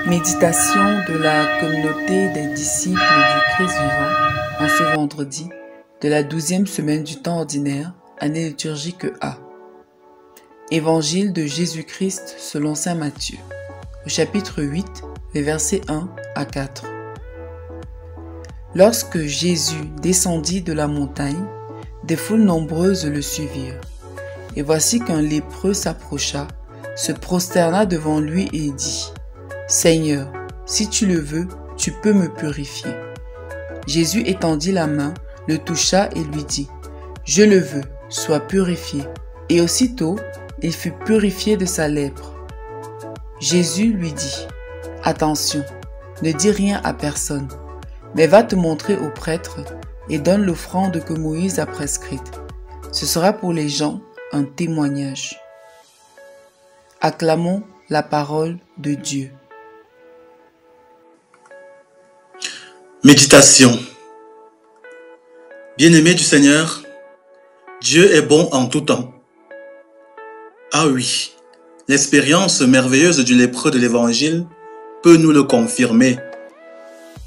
Méditation de la communauté des disciples du Christ vivant en ce vendredi de la 12e semaine du temps ordinaire, année liturgique A. Évangile de Jésus-Christ selon saint Matthieu, au chapitre 8, les versets 1 à 4. Lorsque Jésus descendit de la montagne, des foules nombreuses le suivirent. Et voici qu'un lépreux s'approcha, se prosterna devant lui et dit : « Seigneur, si tu le veux, tu peux me purifier. » Jésus étendit la main, le toucha et lui dit : « Je le veux, sois purifié. » Et aussitôt, il fut purifié de sa lèpre. Jésus lui dit : « Attention, ne dis rien à personne, mais va te montrer au prêtre et donne l'offrande que Moïse a prescrite. Ce sera pour les gens un témoignage. » Acclamons la parole de Dieu. Méditation. Bien-aimés du Seigneur, Dieu est bon en tout temps. Ah oui, l'expérience merveilleuse du lépreux de l'Évangile peut nous le confirmer.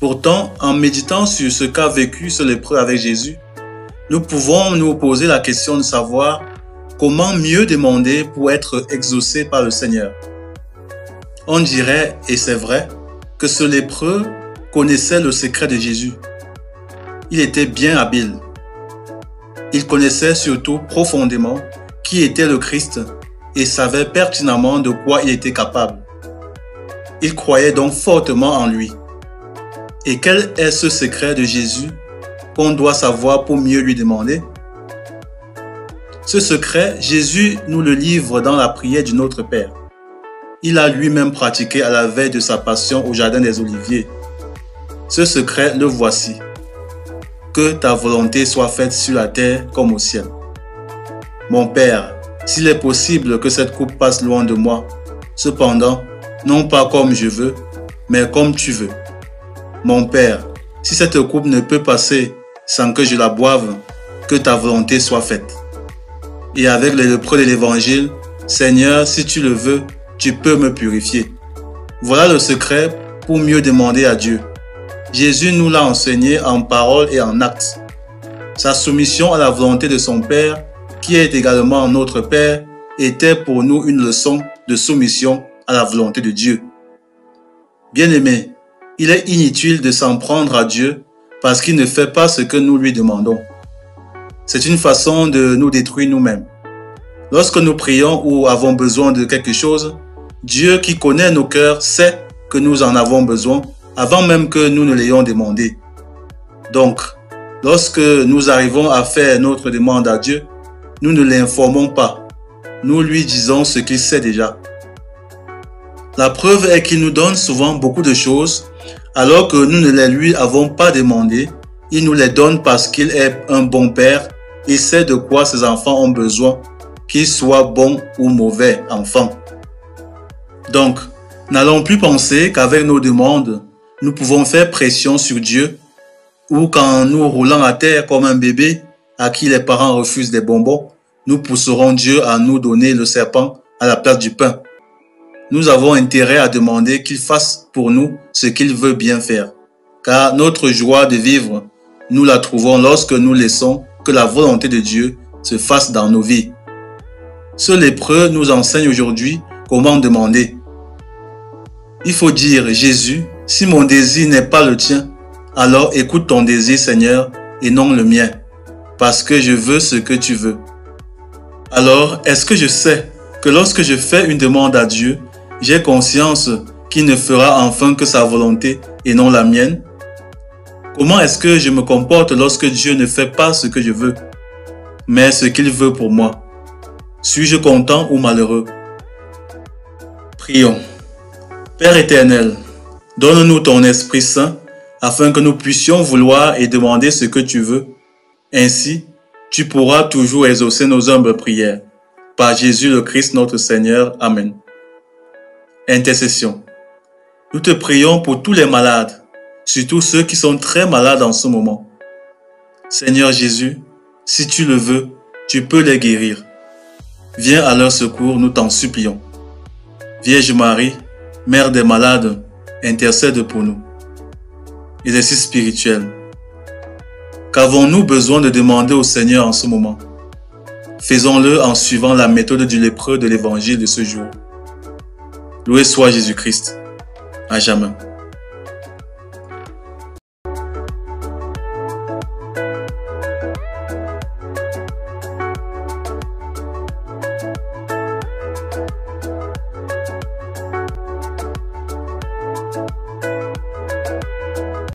Pourtant, en méditant sur ce qu'a vécu ce lépreux avec Jésus, nous pouvons nous poser la question de savoir comment mieux demander pour être exaucé par le Seigneur. On dirait, et c'est vrai, que ce lépreux connaissait le secret de Jésus. Il était bien habile. Il connaissait surtout profondément qui était le Christ et savait pertinemment de quoi il était capable. Il croyait donc fortement en lui. Et quel est ce secret de Jésus qu'on doit savoir pour mieux lui demander? Ce secret, Jésus nous le livre dans la prière du Notre Père. Il a lui-même pratiqué à la veille de sa passion au Jardin des Oliviers. Ce secret, le voici. Que ta volonté soit faite sur la terre comme au ciel. Mon Père, s'il est possible que cette coupe passe loin de moi, cependant, non pas comme je veux, mais comme tu veux. Mon Père, si cette coupe ne peut passer sans que je la boive, que ta volonté soit faite. Et avec le lépreux de l'Évangile, Seigneur, si tu le veux, tu peux me purifier. Voilà le secret pour mieux demander à Dieu. Jésus nous l'a enseigné en parole et en acte. Sa soumission à la volonté de son Père, qui est également notre Père, était pour nous une leçon de soumission à la volonté de Dieu. Bien-aimés, il est inutile de s'en prendre à Dieu parce qu'il ne fait pas ce que nous lui demandons. C'est une façon de nous détruire nous-mêmes. Lorsque nous prions ou avons besoin de quelque chose, Dieu qui connaît nos cœurs sait que nous en avons besoin avant même que nous ne l'ayons demandé. Donc, lorsque nous arrivons à faire notre demande à Dieu, nous ne l'informons pas. Nous lui disons ce qu'il sait déjà. La preuve est qu'il nous donne souvent beaucoup de choses, alors que nous ne les lui avons pas demandées. Il nous les donne parce qu'il est un bon Père. Il sait de quoi ses enfants ont besoin, qu'ils soient bons ou mauvais enfants. Donc, n'allons plus penser qu'avec nos demandes, nous pouvons faire pression sur Dieu, ou qu'en nous roulant à terre comme un bébé à qui les parents refusent des bonbons, nous pousserons Dieu à nous donner le serpent à la place du pain. Nous avons intérêt à demander qu'il fasse pour nous ce qu'il veut bien faire, car notre joie de vivre, nous la trouvons lorsque nous laissons que la volonté de Dieu se fasse dans nos vies. Ce lépreux nous enseigne aujourd'hui comment demander. Il faut dire: Jésus, si mon désir n'est pas le tien, alors écoute ton désir, Seigneur, et non le mien, parce que je veux ce que tu veux. Alors, est-ce que je sais que lorsque je fais une demande à Dieu, j'ai conscience qu'il ne fera enfin que sa volonté et non la mienne? Comment est-ce que je me comporte lorsque Dieu ne fait pas ce que je veux, mais ce qu'il veut pour moi? Suis-je content ou malheureux? Prions. Père éternel, donne-nous ton Esprit Saint afin que nous puissions vouloir et demander ce que tu veux. Ainsi, tu pourras toujours exaucer nos humbles prières. Par Jésus le Christ notre Seigneur. Amen. Intercession. Nous te prions pour tous les malades, surtout ceux qui sont très malades en ce moment. Seigneur Jésus, si tu le veux, tu peux les guérir. Viens à leur secours, nous t'en supplions. Vierge Marie, Mère des malades, intercède pour nous. Exercice spirituel. Qu'avons-nous besoin de demander au Seigneur en ce moment? Faisons-le en suivant la méthode du lépreux de l'évangile de ce jour. Loué soit Jésus-Christ, à jamais.